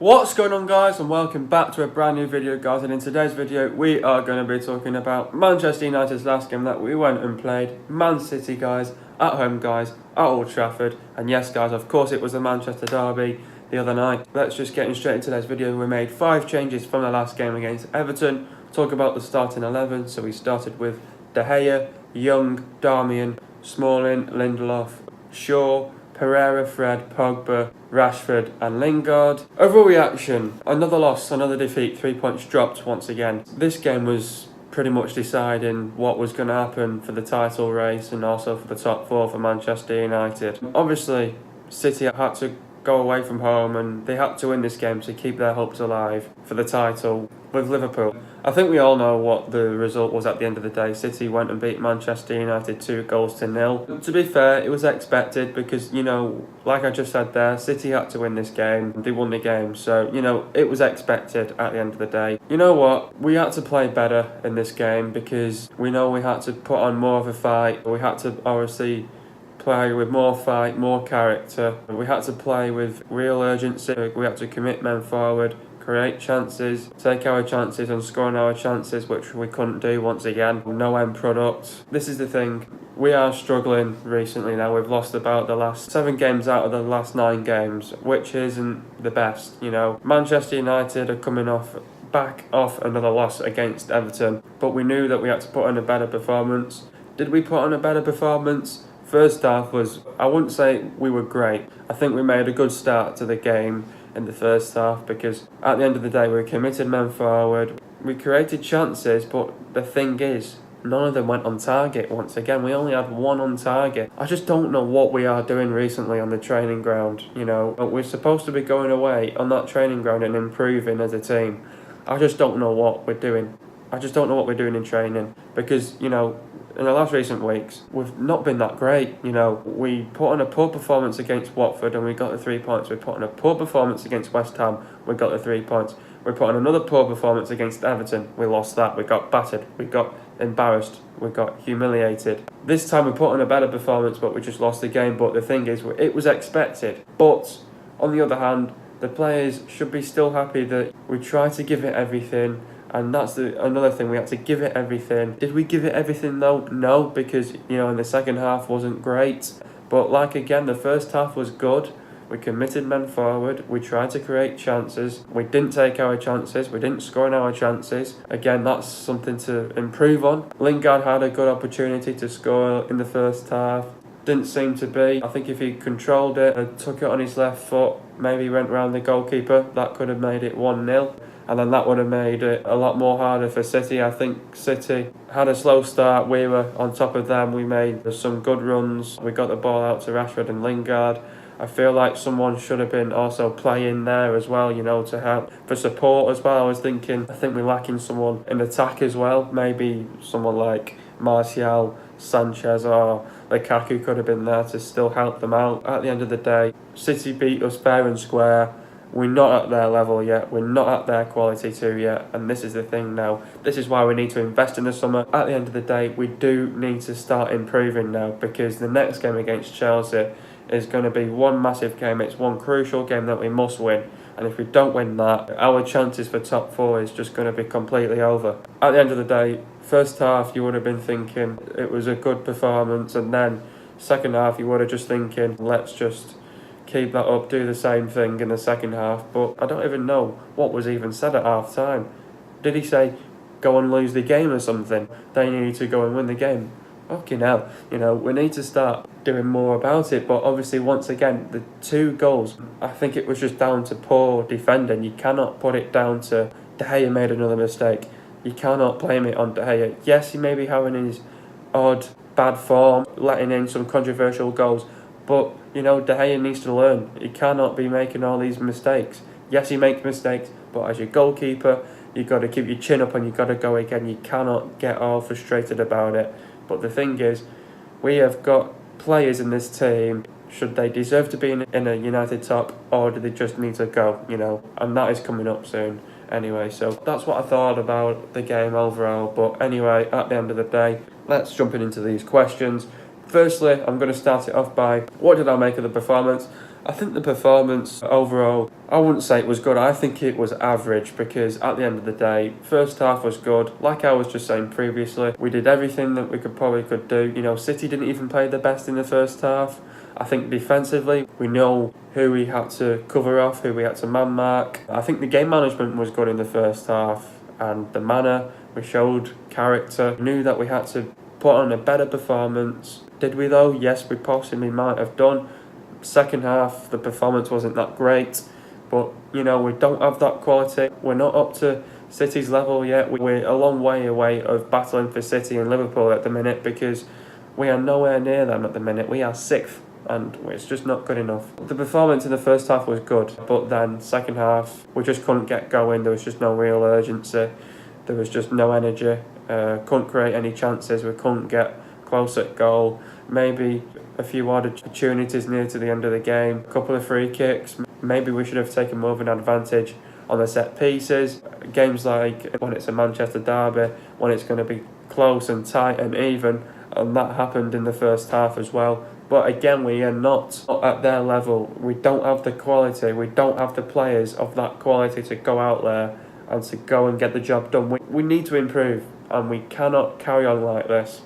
What's going on, guys, and welcome back to a brand new video, guys. And in today's video we are going to be talking about Manchester United's last game that we went and played, Man City, guys, at home, guys, at Old Trafford. And yes, guys, of course it was the Manchester derby the other night. Let's just get straight into today's video. We made 5 changes from the last game against Everton. Talk about the starting 11. So we started with De Gea, Young, Darmian, Smalling, Lindelof, Shaw, Pereira, Fred, Pogba, Rashford and Lingard. Overall reaction: another loss, another defeat, 3 points dropped once again. This game was pretty much deciding what was going to happen for the title race and also for the top 4 for Manchester United. Obviously, City had to go away from home and they had to win this game to keep their hopes alive for the title with Liverpool. I think we all know what the result was at the end of the day. City went and beat Manchester United 2-0. To be fair, it was expected because, like I just said there, City had to win this game. They won the game, so, it was expected at the end of the day. You know what? We had to play better in this game because we know we had to put on more of a fight. We had to obviously play with more fight, more character. We had to play with real urgency. We had to commit men forward, create chances, take our chances and score on our chances, which we couldn't do once again. No end product. This is the thing. We are struggling recently now. We've lost about the last 7 games out of the last 9 games, which isn't the best, Manchester United are coming back off another loss against Everton, but we knew that we had to put on a better performance. Did we put on a better performance? First half was, I wouldn't say we were great. I think we made a good start to the game in the first half because at the end of the day we committed men forward. We created chances, but the thing is, none of them went on target once again. We only had 1 on target. I just don't know what we are doing recently on the training ground, We're supposed to be going away on that training ground and improving as a team. I just don't know what we're doing. I just don't know what we're doing in training because, in the last recent weeks, we've not been that great. We put on a poor performance against Watford and we got the 3 points. We put on a poor performance against West Ham. We got the 3 points. We put on another poor performance against Everton. We lost that. We got battered. We got embarrassed. We got humiliated. This time we put on a better performance, but we just lost the game. But the thing is, it was expected. But on the other hand, the players should be still happy that we tried to give it everything. And that's another thing, we had to give it everything. Did we give it everything though? No, because, in the second half wasn't great. But again, the first half was good. We committed men forward. We tried to create chances. We didn't take our chances. We didn't score on our chances. Again, that's something to improve on. Lingard had a good opportunity to score in the first half. Didn't seem to be. I think if he controlled it and took it on his left foot, maybe went round the goalkeeper, that could have made it 1-0. And then that would have made it a lot more harder for City. I think City had a slow start. We were on top of them. We made some good runs. We got the ball out to Rashford and Lingard. I feel like someone should have been also playing there as well, to help for support as well. I think we're lacking someone in attack as well. Maybe someone like Martial, Sanchez or Lukaku could have been there to still help them out. At the end of the day, City beat us fair and square. We're not at their level yet. We're not at their quality too yet. And this is the thing now. This is why we need to invest in the summer. At the end of the day, we do need to start improving now because the next game against Chelsea is going to be one massive game. It's one crucial game that we must win. And if we don't win that, our chances for top 4 is just going to be completely over. At the end of the day, first half you would have been thinking it was a good performance. And then second half you would have just thinking, let's just keep that up, do the same thing in the second half. But I don't even know what was even said at half time. Did he say go and lose the game or something? They need to go and win the game. Fucking hell, we need to start doing more about it. But obviously, once again, the 2 goals, I think it was just down to poor defending. You cannot put it down to De Gea made another mistake. You cannot blame it on De Gea. Yes, he may be having his odd bad form, letting in some controversial goals. But, De Gea needs to learn. He cannot be making all these mistakes. Yes, he makes mistakes, but as your goalkeeper, you've got to keep your chin up and you've got to go again. You cannot get all frustrated about it. But the thing is, we have got players in this team. Should they deserve to be in a United top, or do they just need to go, And that is coming up soon. Anyway, so that's what I thought about the game overall. But anyway, at the end of the day, let's jump into these questions. Firstly, I'm going to start it off by what did I make of the performance? I think the performance overall, I wouldn't say it was good. I think it was average because at the end of the day, first half was good. Like I was just saying previously, we did everything that we could do. You know, City didn't even play the best in the first half. I think defensively, we know who we had to cover off, who we had to man mark. I think the game management was good in the first half, and the manner we showed character. We knew that we had to put on a better performance. Did we though? Yes, we possibly might have done. Second half, the performance wasn't that great, but you know, we don't have that quality. We're not up to City's level yet. We're a long way away of battling for City and Liverpool at the minute because we are nowhere near them at the minute. We are 6th and it's just not good enough. The performance in the first half was good, but then second half we just couldn't get going. There was just no real urgency. There was just no energy. Couldn't create any chances. We couldn't get close at goal. Maybe a few odd opportunities near to the end of the game. A couple of free kicks. Maybe we should have taken more of an advantage on the set pieces. Games like when it's a Manchester derby, when it's going to be close and tight and even, and that happened in the first half as well. But again, we are not at their level. We don't have the quality. We don't have the players of that quality to go out there and to go and get the job done. We need to improve, and we cannot carry on like this.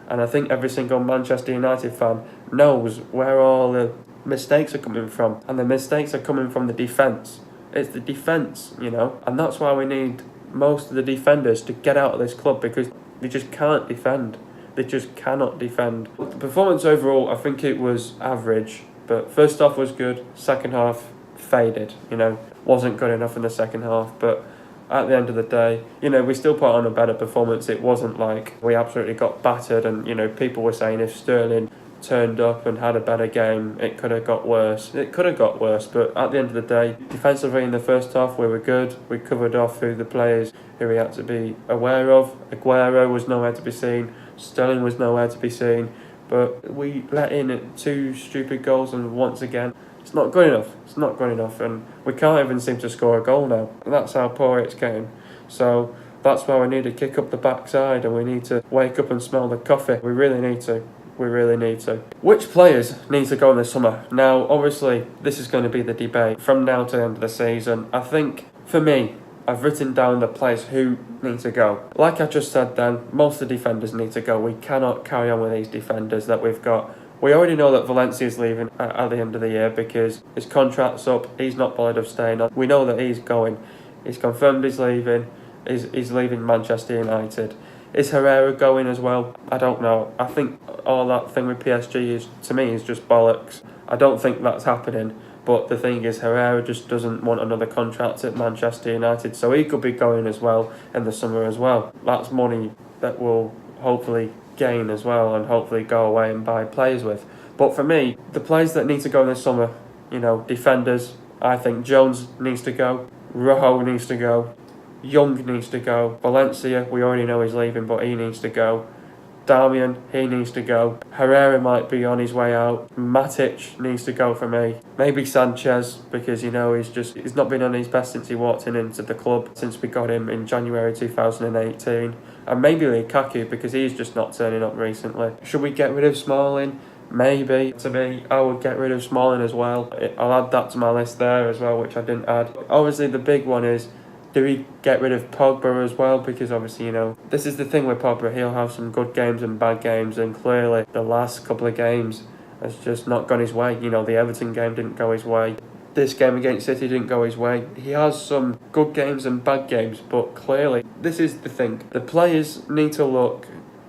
And I think every single Manchester United fan knows where all the mistakes are coming from. And the mistakes are coming from the defence. It's the defence, you know. And that's why we need most of the defenders to get out of this club because they just can't defend. They just cannot defend. The performance overall, I think it was average. But first half was good. Second half faded, you know. Wasn't good enough in the second half. But at the end of the day, you know, we still put on a better performance. It wasn't like we absolutely got battered and, you know, people were saying if Sterling turned up and had a better game, it could have got worse. It could have got worse, but at the end of the day, defensively in the first half, we were good. We covered off who the players who we had to be aware of. Aguero was nowhere to be seen. Sterling was nowhere to be seen. But we let in 2 stupid goals, and once again, it's not good enough. It's not good enough, and we can't even seem to score a goal now. And that's how poor it's getting. So that's why we need to kick up the backside, and we need to wake up and smell the coffee. We really need to. We really need to. Which players need to go in the summer? Now, obviously, this is going to be the debate from now to the end of the season. I think, for me, I've written down the players who need to go. Like I just said then, most of the defenders need to go. We cannot carry on with these defenders that we've got. We already know that Valencia's leaving at the end of the year because his contract's up. He's not bothered of staying on. We know that he's going. He's confirmed he's leaving. He's leaving Manchester United. Is Herrera going as well? I don't know. I think all that thing with PSG to me is just bollocks. I don't think that's happening. But the thing is, Herrera just doesn't want another contract at Manchester United, so he could be going as well in the summer as well. That's money that will hopefully gain as well and hopefully go away and buy players with. But for me, the players that need to go in the summer, you know, defenders, I think Jones needs to go, Rojo needs to go, Young needs to go, Valencia, we already know he's leaving, but he needs to go. Darmian, he needs to go. Herrera might be on his way out. Matic needs to go for me. Maybe Sanchez, because you know he's not been on his best since he walked into the club, since we got him in January 2018. And maybe Lukaku, because he's just not turning up recently. Should we get rid of Smalling? Maybe. To me, I would get rid of Smalling as well. I'll add that to my list there as well, which I didn't add. Obviously, the big one is, do we get rid of Pogba as well? Because obviously, you know, this is the thing with Pogba. He'll have some good games and bad games. And clearly, the last couple of games has just not gone his way. You know, the Everton game didn't go his way. This game against City didn't go his way. He has some good games and bad games. But clearly, this is the thing. The players need to look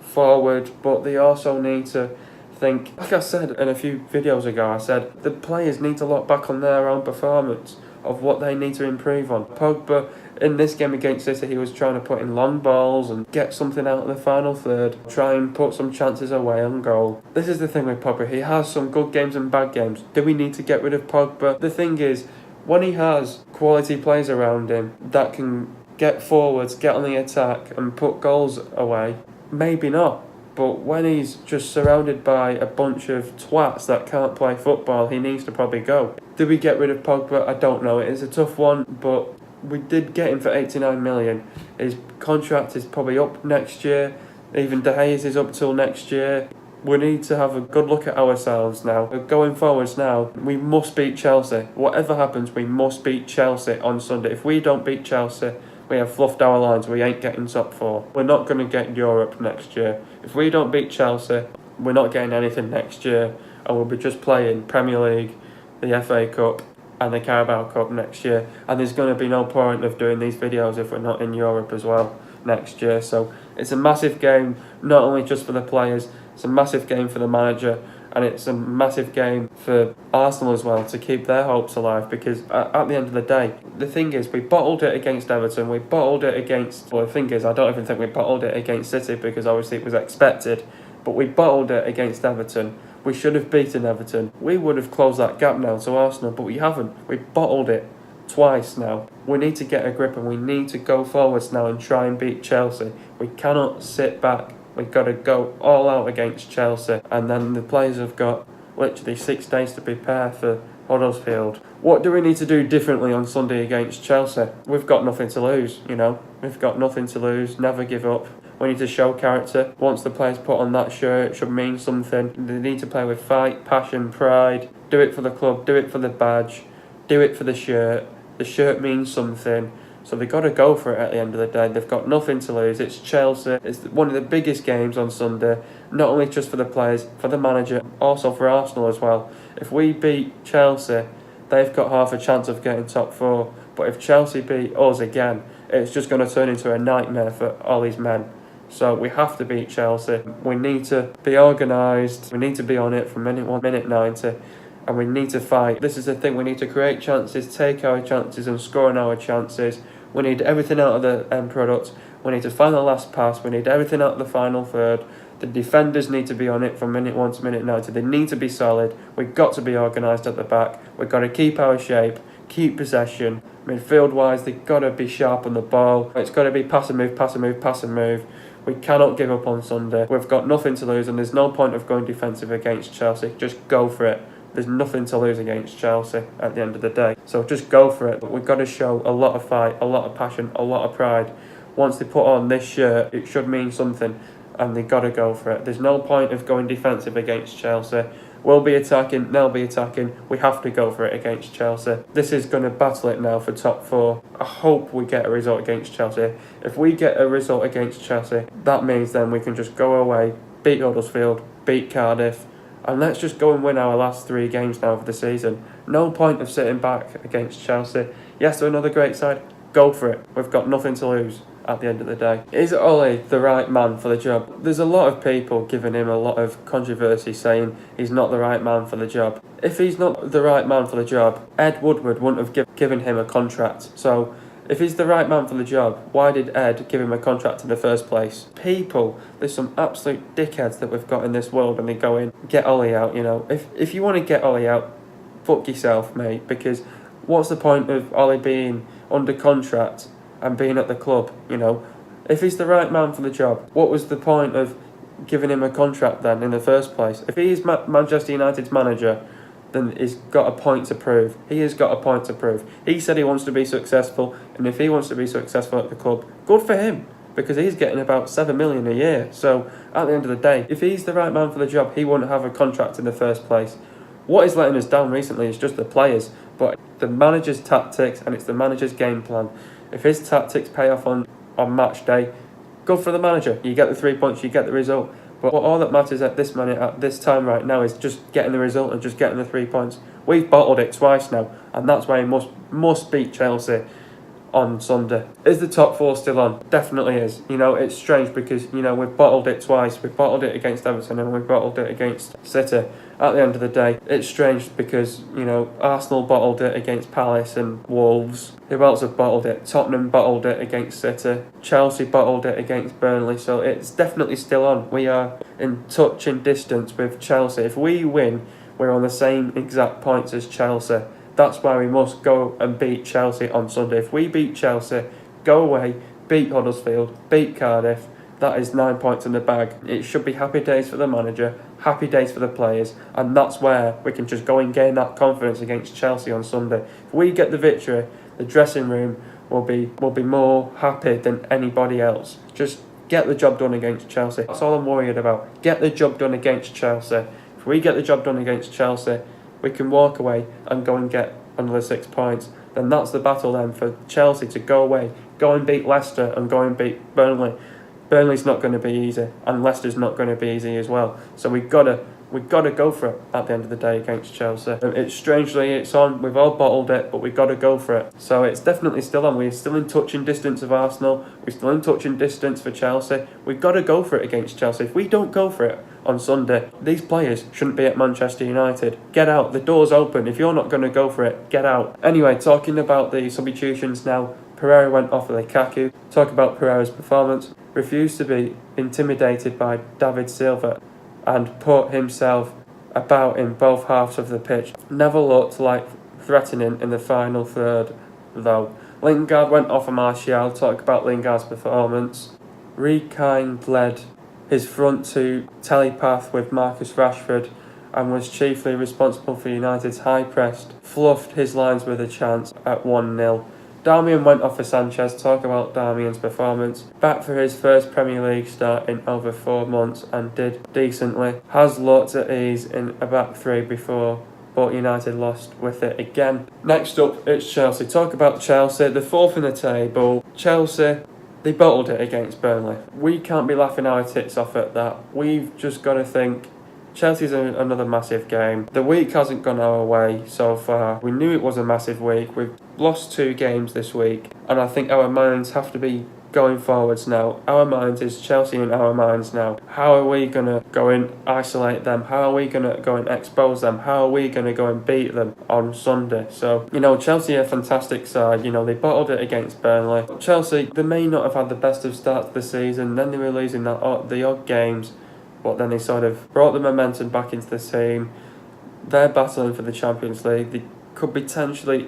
forward, but they also need to think. Like I said in a few videos ago, I said the players need to look back on their own performance of what they need to improve on. Pogba, in this game against City, he was trying to put in long balls and get something out of the final third, try and put some chances away on goal. This is the thing with Pogba. He has some good games and bad games. Do we need to get rid of Pogba? The thing is, when he has quality players around him that can get forwards, get on the attack and put goals away, maybe not. But when he's just surrounded by a bunch of twats that can't play football, he needs to probably go. Do we get rid of Pogba? I don't know. It is a tough one, but we did get him for 89 million. His contract is probably up next year. Even De Gea's is up till next year. We need to have a good look at ourselves now. Going forwards now, we must beat Chelsea. Whatever happens, we must beat Chelsea on Sunday. If we don't beat Chelsea, we have fluffed our lines. We ain't getting top 4. We're not going to get Europe next year. If we don't beat Chelsea, we're not getting anything next year. And we'll be just playing Premier League, the FA Cup and the Carabao Cup next year. And there's going to be no point of doing these videos if we're not in Europe as well next year. So it's a massive game, not only just for the players, it's a massive game for the manager, and it's a massive game for Arsenal as well to keep their hopes alive, because at the end of the day, the thing is, we bottled it against Everton, we bottled it against, well, the thing is, I don't even think we bottled it against City, because obviously it was expected, but we bottled it against Everton. We should have beaten Everton. We would have closed that gap now to Arsenal, but we haven't. We bottled it twice now. We need to get a grip, and we need to go forwards now and try and beat Chelsea. We cannot sit back. We've got to go all out against Chelsea, and then the players have got literally 6 days to prepare for Huddersfield. What do we need to do differently on Sunday against Chelsea? We've got nothing to lose, you know. We've got nothing to lose. Never give up. We need to show character. Once the players put on that shirt, it should mean something. They need to play with fight, passion, pride. Do it for the club, do it for the badge, do it for the shirt. The shirt means something. So they've got to go for it at the end of the day. They've got nothing to lose. It's Chelsea. It's one of the biggest games on Sunday. Not only just for the players, for the manager, also for Arsenal as well. If we beat Chelsea, they've got half a chance of getting top 4. But if Chelsea beat us again, it's just going to turn into a nightmare for Ollie's men. So we have to beat Chelsea. We need to be organised. We need to be on it from minute 1, minute 90. And we need to fight. This is the thing, we need to create chances, take our chances and score on our chances. We need everything out of the end product. We need to find the last pass. We need everything out of the final third. The defenders need to be on it from minute 1 to minute 90. They need to be solid. We've got to be organised at the back. We've got to keep our shape, keep possession. Midfield-wise, they've got to be sharp on the ball. It's got to be pass and move, pass and move, pass and move. We cannot give up on Sunday. We've got nothing to lose, and there's no point of going defensive against Chelsea. Just go for it. There's nothing to lose against Chelsea at the end of the day. So just go for it. But we've got to show a lot of fight, a lot of passion, a lot of pride. Once they put on this shirt, it should mean something, and they've got to go for it. There's no point of going defensive against Chelsea. We'll be attacking, they'll be attacking. We have to go for it against Chelsea. This is going to battle it now for top 4. I hope we get a result against Chelsea. If we get a result against Chelsea, that means then we can just go away, beat Huddersfield, beat Cardiff, and let's just go and win our last 3 games now for the season. No point of sitting back against Chelsea. Yes, they're another great side. Go for it. We've got nothing to lose at the end of the day. Is Ollie the right man for the job? There's a lot of people giving him a lot of controversy saying he's not the right man for the job. If he's not the right man for the job, Ed Woodward wouldn't have given him a contract. So if he's the right man for the job, why did Ed give him a contract in the first place? People, there's some absolute dickheads that we've got in this world, and they go in, get Ollie out, you know. If you want to get Ollie out, fuck yourself, mate, because what's the point of Ollie being under contract and being at the club, you know? If he's the right man for the job, what was the point of giving him a contract then in the first place? If he's Manchester United's manager, then he's got a point to prove. He has got a point to prove. He said he wants to be successful, and if he wants to be successful at the club, good for him, because he's getting about 7 million a year. So at the end of the day, if he's the right man for the job, he wouldn't have a contract in the first place. What is letting us down recently is just the players, but the manager's tactics, and it's the manager's game plan. If his tactics pay off on match day, good for the manager. You get the 3 points, you get the result. But all that matters at this minute, at this time right now, is just getting the result and just getting the 3 points. We've bottled it twice now, and that's why he must beat Chelsea on Sunday. Is the top 4 still on? Definitely is. You know, it's strange because, you know, we've bottled it twice. We've bottled it against Everton and we've bottled it against City. At the end of the day, it's strange because, you know, Arsenal bottled it against Palace and Wolves. Who else have bottled it? Tottenham bottled it against City. Chelsea bottled it against Burnley. So it's definitely still on. We are in touch and distance with Chelsea. If we win, we're on the same exact points as Chelsea. That's why we must go and beat Chelsea on Sunday. If we beat Chelsea, go away, beat Huddersfield, beat Cardiff, that is 9 points in the bag. It should be happy days for the manager, happy days for the players, and that's where we can just go and gain that confidence against Chelsea on Sunday. If we get the victory, the dressing room will be more happy than anybody else. Just Get the job done against Chelsea. That's all I'm worried about. Get the job done against Chelsea. If we get the job done against Chelsea, we can walk away and go and get another 6 points. Then that's the battle then for Chelsea to go away, go and beat Leicester and go and beat Burnley. Burnley's not going to be easy, and Leicester's not going to be easy as well. So we've got to go for it at the end of the day against Chelsea. It's on. We've all bottled it, but we've got to go for it. So it's definitely still on. We're still in touching distance of Arsenal. We're still in touching distance for Chelsea. We've got to go for it against Chelsea. If we don't go for it on Sunday, these players shouldn't be at Manchester United. Get out. The door's open. If you're not going to go for it, get out. Anyway, talking about the substitutions now. Pereira went off with Lukaku. Talk about Pereira's performance. Refused to be intimidated by David Silva and put himself about in both halves of the pitch. Never looked like threatening in the final third, though. Lingard went off of Martial. Talk about Lingard's performance. Rekind led his front two telepath with Marcus Rashford and was chiefly responsible for United's high press. Fluffed his lines with a chance at 1-0. Darmian went off for Sanchez. Talk about Darmian's performance. Back for his first Premier League start in over 4 months and did decently. Has looked at ease in a back three before, but United lost with it again. Next up, it's Chelsea. Talk about Chelsea. The fourth in the table. Chelsea, they bottled it against Burnley. We can't be laughing our tits off at that. We've just got to think Chelsea's another massive game. The week hasn't gone our way so far. We knew it was a massive week. We've lost 2 games this week, and I think our minds have to be going forwards now. Our minds is Chelsea in our minds now. How are we going to go and isolate them? How are we going to go and expose them? How are we going to go and beat them on Sunday? So, Chelsea are a fantastic side. They bottled it against Burnley. Chelsea, they may not have had the best of starts to the season. Then they were losing the odd games. But then they sort of brought the momentum back into the team. They're battling for the Champions League. They could potentially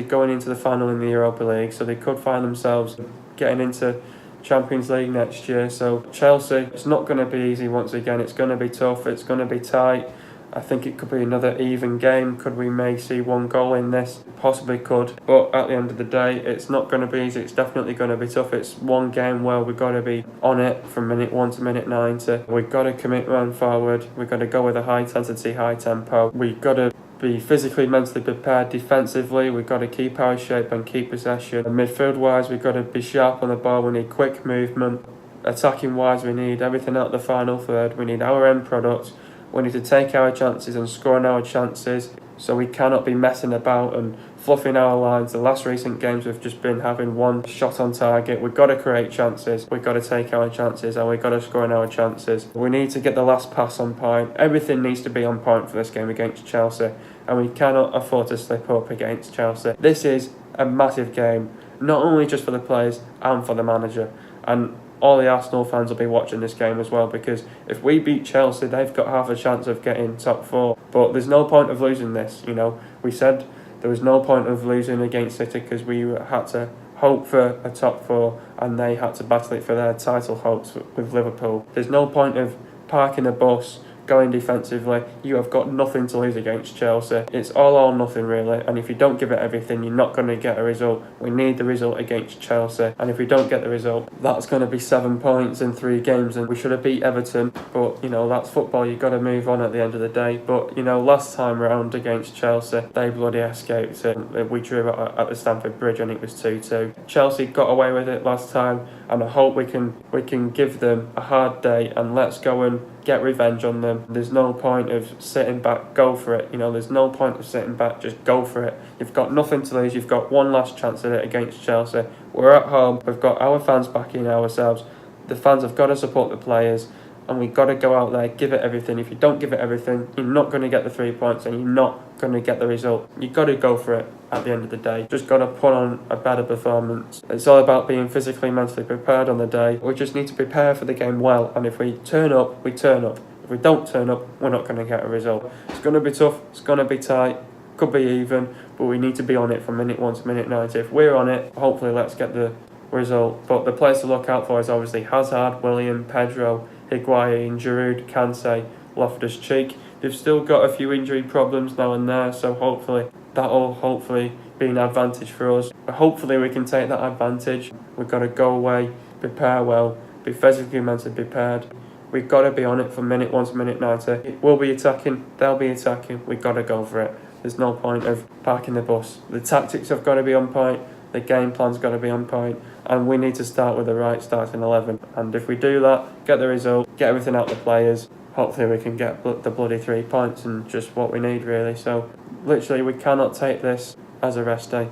going into the final in the Europa League, so they could find themselves getting into Champions League next year. So Chelsea, it's not going to be easy once again. It's going to be tough. It's going to be tight. I think it could be another even game. Could we may see 1 goal in this? Possibly could. But at the end of the day, it's not going to be easy. It's definitely going to be tough. It's one game where we've got to be on it from minute 1 to minute 90. We've got to commit run forward. We've got to go with a high intensity, high tempo. We've got to be physically, mentally prepared. Defensively, we've got to keep our shape and keep possession. And midfield-wise, we've got to be sharp on the ball. We need quick movement. Attacking-wise, we need everything out the final third. We need our end product. We need to take our chances and score on our chances, so we cannot be messing about and fluffing our lines. The last recent games we've just been having 1 shot on target. We've got to create chances, we've got to take our chances, and we've got to score on our chances. We need to get the last pass on point. Everything needs to be on point for this game against Chelsea, and we cannot afford to slip up against Chelsea. This is a massive game, not only just for the players and for the manager. And all the Arsenal fans will be watching this game as well, because if we beat Chelsea, they've got half a chance of getting top 4. But there's no point of losing this. We said there was no point of losing against City because we had to hope for a top 4 and they had to battle it for their title hopes with Liverpool. There's no point of parking a bus, going defensively. You have got nothing to lose against Chelsea. It's all or nothing really, and if you don't give it everything, you're not going to get a result. We need the result against Chelsea, and if we don't get the result, that's going to be 7 points in 3 games, and we should have beat Everton, but that's football. You've got to move on at the end of the day. But last time round against Chelsea, they bloody escaped it. We drew at the Stamford Bridge and it was 2-2. Chelsea got away with it last time, and I hope we can give them a hard day and let's go and get revenge on them. There's no point of sitting back, go for it. There's no point of sitting back, just go for it. You've got nothing to lose. You've got one last chance at it against Chelsea. We're at home. We've got our fans backing ourselves. The fans have got to support the players, and we've got to go out there, give it everything. If you don't give it everything, you're not going to get the 3 points and you're not going to get the result. You've got to go for it at the end of the day. Just got to put on a better performance. It's all about being physically, mentally prepared on the day. We just need to prepare for the game well, and if we turn up, we turn up. If we don't turn up, we're not going to get a result. It's going to be tough, it's going to be tight, could be even, but we need to be on it from minute 1 to minute 90. If we're on it, hopefully let's get the result. But the players to look out for is obviously Hazard, William, Pedro, Higuain, Giroud, Kante, Loftus-Cheek. They've still got a few injury problems now and there, so hopefully that'll be an advantage for us. Hopefully we can take that advantage. We've got to go away, prepare well, be physically mentally prepared. We've got to be on it from minute 1 to minute 90. We'll be attacking, they'll be attacking, we've got to go for it. There's no point of parking the bus. The tactics have got to be on point, the game plan's got to be on point, and we need to start with the right starting 11. And if we do that, get the result, get everything out of the players, hopefully we can get the bloody 3 points and just what we need really. So literally we cannot take this as a rest day.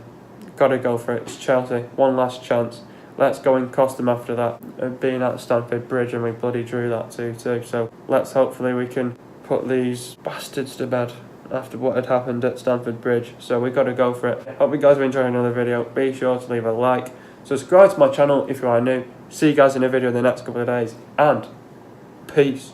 Got to go for it. It's Chelsea, one last chance. Let's go and cost them after that, being at Stamford Bridge, and we bloody drew that 2-2. So let's hopefully we can put these bastards to bed after what had happened at Stamford Bridge. So we got to go for it. Hope you guys are enjoying another video. Be sure to leave a like, subscribe to my channel if you are new. See you guys in a video in the next couple of days, and peace.